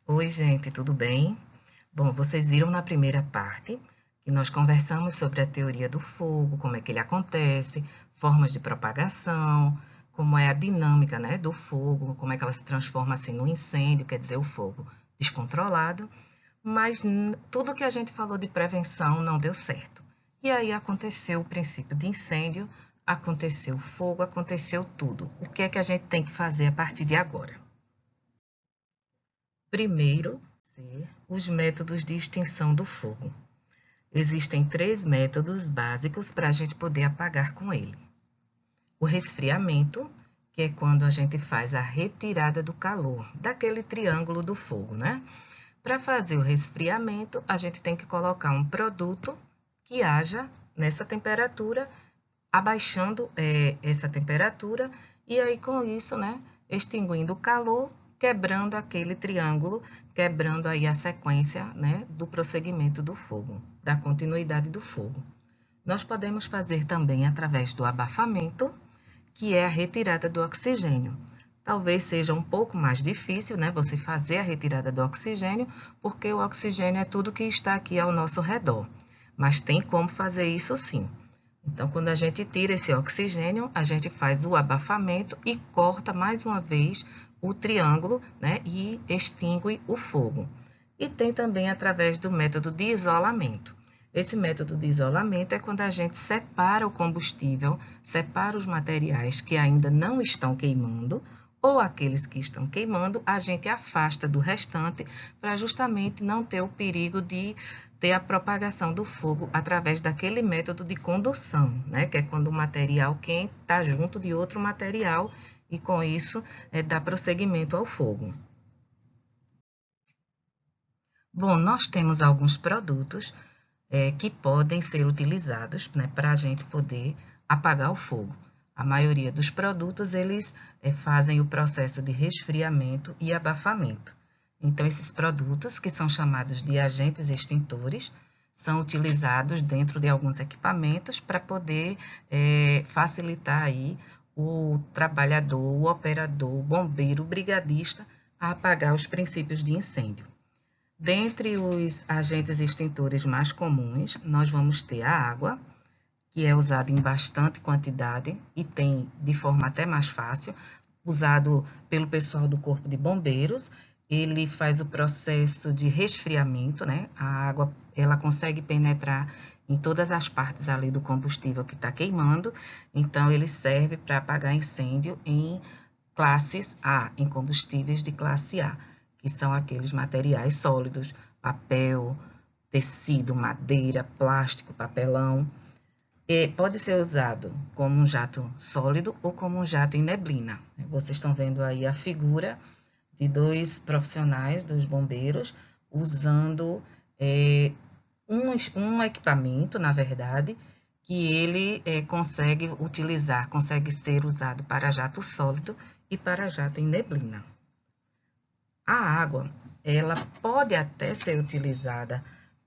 Oi, gente, tudo bem? Bom, vocês viram na primeira parte que nós conversamos sobre a teoria do fogo, como é que ele acontece, formas de propagação, como é a dinâmica, né, do fogo, como é que ela se transforma assim no incêndio, quer dizer, o fogo descontrolado, mas tudo que a gente falou de prevenção não deu certo. E aí aconteceu o princípio de incêndio, aconteceu o fogo, aconteceu tudo. O que é que a gente tem que fazer a partir de agora? Primeiro, os métodos de extinção do fogo. Existem 3 métodos básicos para a gente poder apagar com ele. O resfriamento, que é quando a gente faz a retirada do calor, daquele triângulo do fogo, né? Para fazer o resfriamento, a gente tem que colocar um produto que haja nessa temperatura, abaixando essa temperatura, e aí com isso, né, extinguindo o calor, quebrando aquele triângulo, quebrando aí a sequência, né, do prosseguimento do fogo, da continuidade do fogo. Nós podemos fazer também através do abafamento, que é a retirada do oxigênio. Talvez seja um pouco mais difícil, né, você fazer a retirada do oxigênio, porque o oxigênio é tudo que está aqui ao nosso redor. Mas tem como fazer isso sim. Então, quando a gente tira esse oxigênio, a gente faz o abafamento e corta mais uma vez o triângulo, né, e extingue o fogo. E tem também através do método de isolamento. Esse método de isolamento é quando a gente separa o combustível, separa os materiais que ainda não estão queimando, ou aqueles que estão queimando, a gente afasta do restante para justamente não ter o perigo de ter a propagação do fogo através daquele método de condução, né? Que é quando o material quente está junto de outro material e com isso dá prosseguimento ao fogo. Bom, nós temos alguns produtos que podem ser utilizados, né, para a gente poder apagar o fogo. A maioria dos produtos, eles fazem o processo de resfriamento e abafamento. Então, esses produtos, que são chamados de agentes extintores, são utilizados dentro de alguns equipamentos para poder facilitar aí o trabalhador, o operador, o bombeiro, o brigadista a apagar os princípios de incêndio. Dentre os agentes extintores mais comuns, nós vamos ter a água, que é usado em bastante quantidade e tem de forma até mais fácil, usado pelo pessoal do Corpo de Bombeiros. Ele faz o processo de resfriamento, né? A água, ela consegue penetrar em todas as partes ali do combustível que está queimando, então ele serve para apagar incêndio em classes A, em combustíveis de classe A, que são aqueles materiais sólidos, papel, tecido, madeira, plástico, papelão. E pode ser usado como um jato sólido ou como um jato em neblina. Vocês estão vendo aí a figura de 2 profissionais, 2 bombeiros, usando um equipamento, na verdade, que ele consegue utilizar, consegue ser usado para jato sólido e para jato em neblina. A água, ela pode até ser utilizada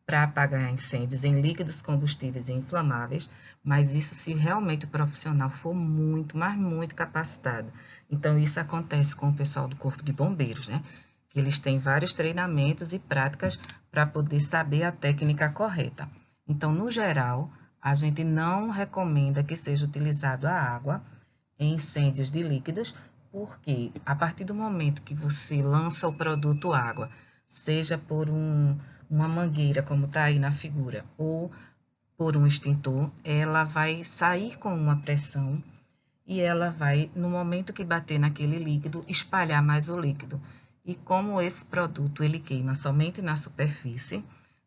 para apagar incêndios em líquidos combustíveis e inflamáveis, mas isso se realmente o profissional for muito, mas muito capacitado. Então, isso acontece com o pessoal do Corpo de Bombeiros, né? Que eles têm vários treinamentos e práticas para poder saber a técnica correta. Então, no geral, a gente não recomenda que seja utilizado a água em incêndios de líquidos, porque a partir do momento que você lança o produto água, seja por uma mangueira, como está aí na figura, ou por um extintor, ela vai sair com uma pressão e ela vai, no momento que bater naquele líquido, espalhar mais o líquido. E como esse produto ele queima somente na superfície,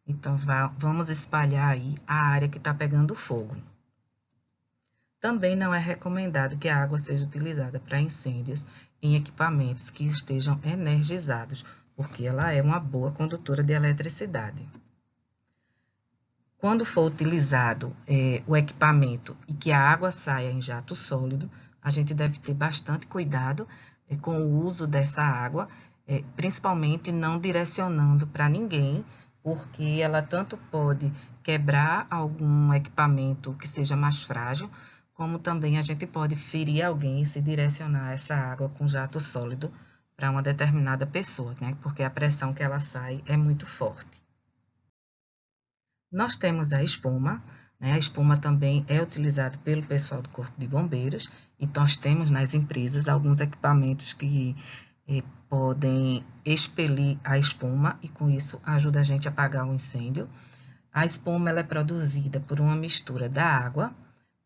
então vamos espalhar aí a área que está pegando fogo. Também não é recomendado que a água seja utilizada para incêndios em equipamentos que estejam energizados, porque ela é uma boa condutora de eletricidade. Quando for utilizado o equipamento e que a água saia em jato sólido, a gente deve ter bastante cuidado com o uso dessa água, principalmente não direcionando para ninguém, porque ela tanto pode quebrar algum equipamento que seja mais frágil, como também a gente pode ferir alguém se direcionar essa água com jato sólido para uma determinada pessoa, né? Porque a pressão que ela sai é muito forte. Nós temos a espuma, né? A espuma também é utilizada pelo pessoal do Corpo de Bombeiros, e nós temos nas empresas alguns equipamentos que podem expelir a espuma, e com isso ajuda a gente a apagar o incêndio. A espuma ela é produzida por uma mistura da água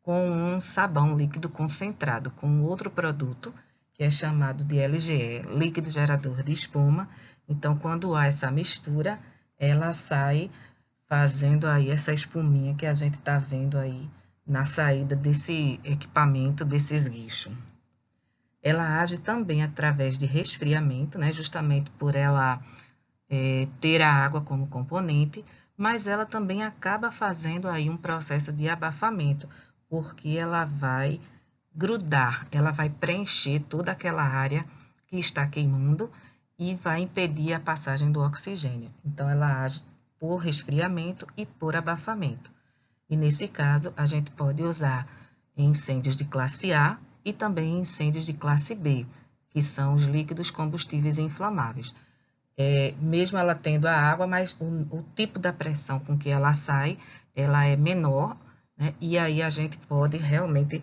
com um sabão líquido concentrado, com outro produto, que é chamado de LGE, líquido gerador de espuma. Então, quando há essa mistura, ela sai fazendo aí essa espuminha que a gente está vendo aí na saída desse equipamento, desse esguicho. Ela age também através de resfriamento, né, justamente por ela ter a água como componente, mas ela também acaba fazendo aí um processo de abafamento, porque ela vai grudar, ela vai preencher toda aquela área que está queimando e vai impedir a passagem do oxigênio. Então, ela age por resfriamento e por abafamento. E nesse caso, a gente pode usar em incêndios de classe A e também em incêndios de classe B, que são os líquidos combustíveis inflamáveis. Mesmo ela tendo a água, mas o tipo da pressão com que ela sai, ela é menor, né? E aí a gente pode realmente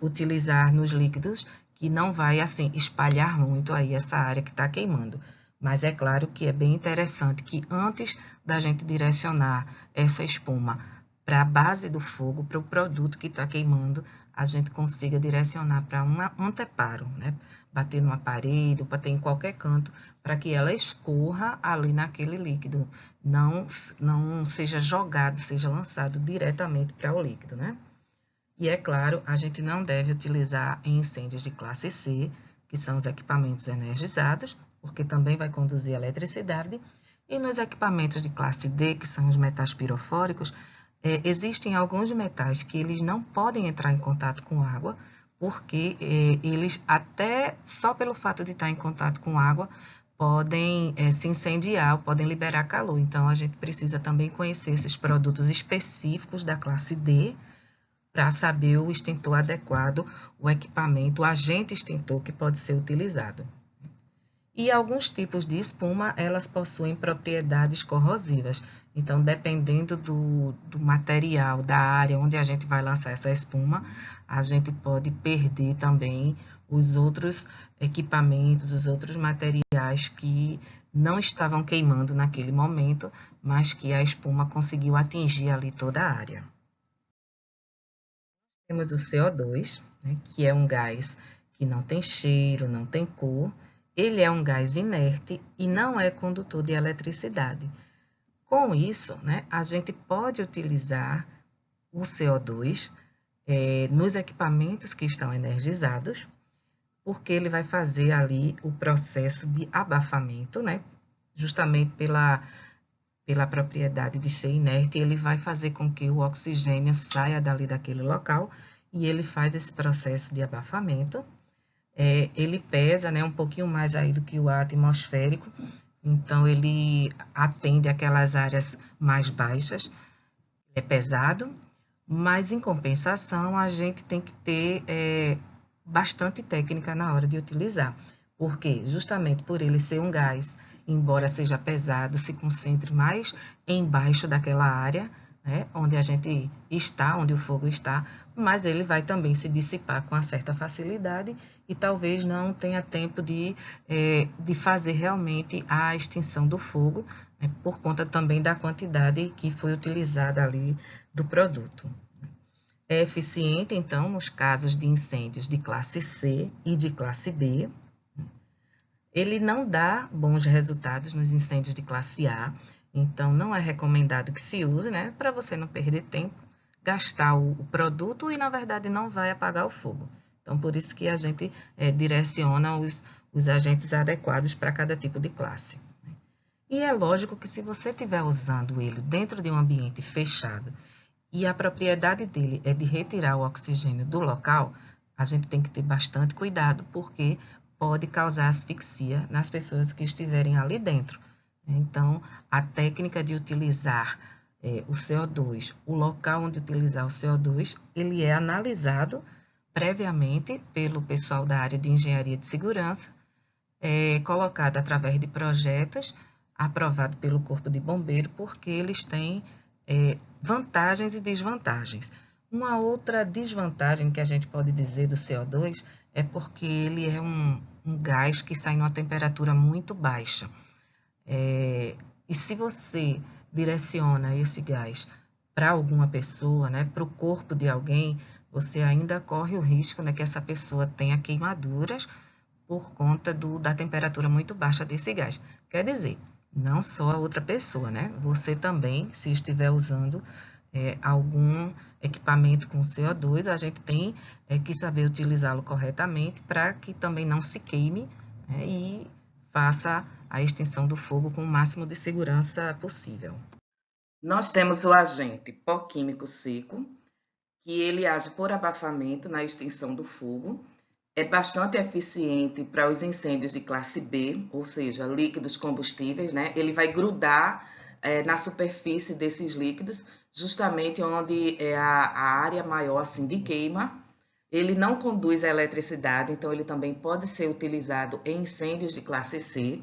utilizar nos líquidos que não vai, assim, espalhar muito aí essa área que está queimando. Mas é claro que é bem interessante que antes da gente direcionar essa espuma para a base do fogo, para o produto que está queimando, a gente consiga direcionar para um anteparo, né? Bater numa parede, bater em qualquer canto, para que ela escorra ali naquele líquido, não seja jogado, seja lançado diretamente para o líquido, né? E é claro, a gente não deve utilizar em incêndios de classe C, que são os equipamentos energizados, porque também vai conduzir eletricidade, e nos equipamentos de classe D, que são os metais pirofóricos, existem alguns metais que eles não podem entrar em contato com água, porque eles, até só pelo fato de estar em contato com água, podem se incendiar, podem liberar calor. Então, a gente precisa também conhecer esses produtos específicos da classe D, para saber o extintor adequado, o equipamento, o agente extintor que pode ser utilizado. E alguns tipos de espuma, elas possuem propriedades corrosivas. Então, dependendo do material, da área onde a gente vai lançar essa espuma, a gente pode perder também os outros equipamentos, os outros materiais que não estavam queimando naquele momento, mas que a espuma conseguiu atingir ali toda a área. Temos o CO2, né, que é um gás que não tem cheiro, não tem cor. Ele é um gás inerte e não é condutor de eletricidade. Com isso, né, a gente pode utilizar o CO2 nos equipamentos que estão energizados, porque ele vai fazer ali o processo de abafamento, né, justamente pela propriedade de ser inerte, ele vai fazer com que o oxigênio saia dali daquele local e ele faz esse processo de abafamento. Ele pesa, né, um pouquinho mais aí do que o ar atmosférico, então ele atende aquelas áreas mais baixas, é pesado, mas em compensação a gente tem que ter bastante técnica na hora de utilizar, porque justamente por ele ser um gás, embora seja pesado, se concentre mais embaixo daquela área, né, onde a gente está, onde o fogo está, mas ele vai também se dissipar com uma certa facilidade e talvez não tenha tempo de fazer realmente a extinção do fogo, né, por conta também da quantidade que foi utilizada ali do produto. É eficiente, então, nos casos de incêndios de classe C e de classe B. Ele não dá bons resultados nos incêndios de classe A, então não é recomendado que se use, né, para você não perder tempo, gastar o produto e, na verdade, não vai apagar o fogo. Então, por isso que a gente direciona os agentes adequados para cada tipo de classe. E é lógico que se você estiver usando ele dentro de um ambiente fechado e a propriedade dele é de retirar o oxigênio do local, a gente tem que ter bastante cuidado, porque pode causar asfixia nas pessoas que estiverem ali dentro. Então, a técnica de utilizar o CO2, o local onde utilizar o CO2, ele é analisado previamente pelo pessoal da área de engenharia de segurança, colocado através de projetos aprovados pelo Corpo de Bombeiro, porque eles têm vantagens e desvantagens. Uma outra desvantagem que a gente pode dizer do CO2 é porque ele é um gás que sai numa temperatura muito baixa. E se você direciona esse gás para alguma pessoa, né, para o corpo de alguém, você ainda corre o risco, né, que essa pessoa tenha queimaduras por conta da temperatura muito baixa desse gás. Quer dizer, não só a outra pessoa, né? Você também, se estiver usando algum equipamento com CO2, a gente tem que saber utilizá-lo corretamente para que também não se queime, né, e faça a extinção do fogo com o máximo de segurança possível. Nós temos o agente pó químico seco, que ele age por abafamento na extinção do fogo. É bastante eficiente para os incêndios de classe B, ou seja, líquidos combustíveis, né? Ele vai grudar na superfície desses líquidos, justamente onde é a área maior assim, de queima. Ele não conduz a eletricidade, então ele também pode ser utilizado em incêndios de classe C.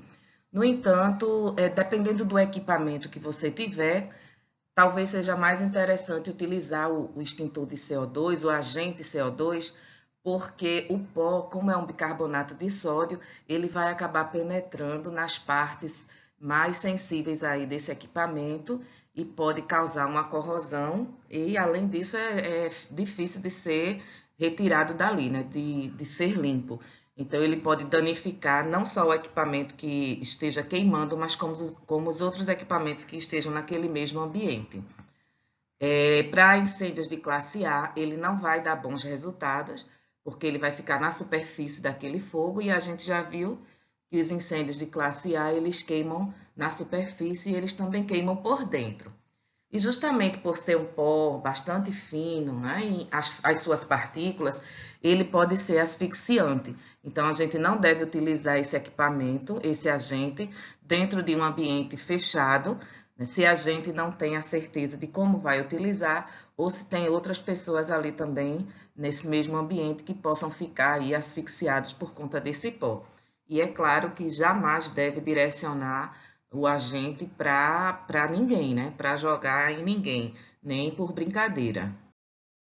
No entanto, dependendo do equipamento que você tiver, talvez seja mais interessante utilizar o extintor de CO2, o agente CO2, porque o pó, como é um bicarbonato de sódio, ele vai acabar penetrando nas partes mais sensíveis aí desse equipamento e pode causar uma corrosão e, além disso, é difícil de ser retirado dali, né? De ser limpo. Então, ele pode danificar não só o equipamento que esteja queimando, mas como os outros equipamentos que estejam naquele mesmo ambiente. Para incêndios de classe A, ele não vai dar bons resultados, porque ele vai ficar na superfície daquele fogo, e a gente já viu que os incêndios de classe A, eles queimam na superfície e eles também queimam por dentro. E justamente por ser um pó bastante fino, né, e as suas partículas, ele pode ser asfixiante. Então, a gente não deve utilizar esse equipamento, esse agente, dentro de um ambiente fechado, né, se a gente não tem a certeza de como vai utilizar, ou se tem outras pessoas ali também, nesse mesmo ambiente, que possam ficar aí asfixiados por conta desse pó. E é claro que jamais deve direcionar o agente para ninguém, né? Para jogar em ninguém, nem por brincadeira.